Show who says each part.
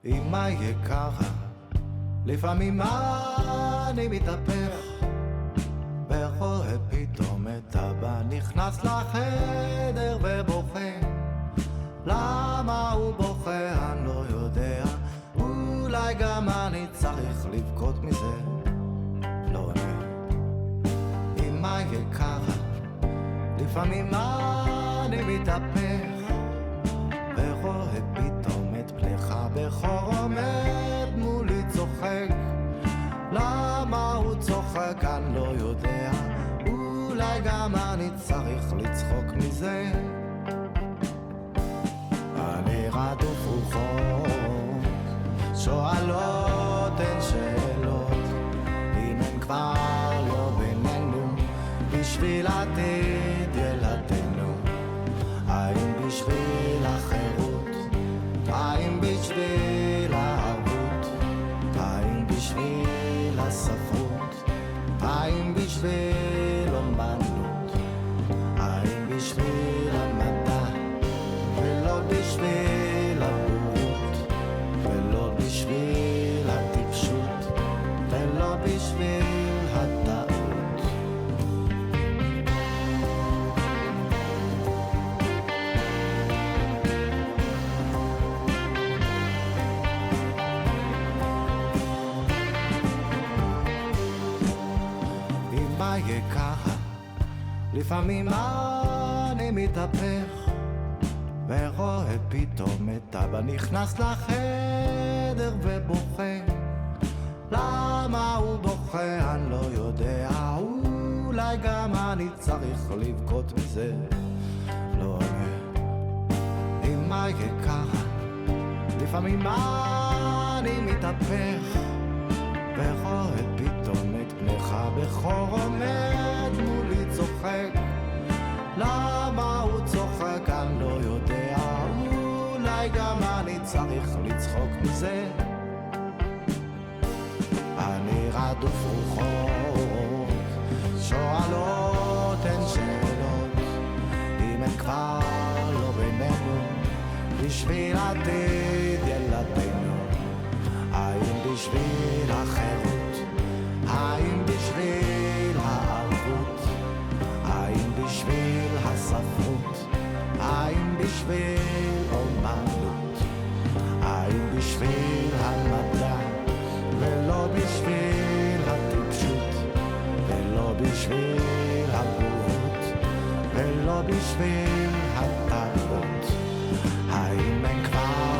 Speaker 1: אמא יקרה, לפעמים אני מתהפך ורואה פתאום את אבא נכנס לחדר ובוכה. למה הוא בוכה אני לא יודע, אולי גם אני צריך לבכות מזה. לא אני, אמא יקרה, לפעמים אני מתהפך ורואה פתאום את בנך בכור עומד מולי צוחק. למה הוא צוחק אני לא יודע, אולי גם אני צריך לצחוק מזה. אני רדוף רוחות, שואלות הן שאלות, אם הן כבר לא בינינו, בשביל עתיד ילדינו. האם בשביל החירות, האם בשביל הערבות, האם בשביל הספרות, האם בשביל אומנות, האם בשביל המדע ולא בשביל הבורות, ולא בשביל הטיפשות ולא בשביל הטעות. אמא יקרה, לפעמים אני מתהפך ורואה פתאום את אבא נכנס לחדר ובוכה. למה הוא בוכה אני לא יודע, אולי גם אני צריך לבכות מזה. לא אני, אמא יקרה, לפעמים אני מתהפך ורואה פתאום את בנך בכור עומד מולי צוחק. למה הוא צוחק אני לא יודע, אולי גם אני צריך לצחוק מזה. אני רדוף רוחות, שואלות הן שאלות, אם הן כבר לא בינינו, בשביל עתיד ילדינו. האם בשביל החירות, האם בשביל הערבות, האם בשביל הספרות, האם בשביל אומנות, האם בשביל המדע ולא בשביל הטיפשות, ולא בשביל הבורות ולא בשביל הטעות. האם הן כבר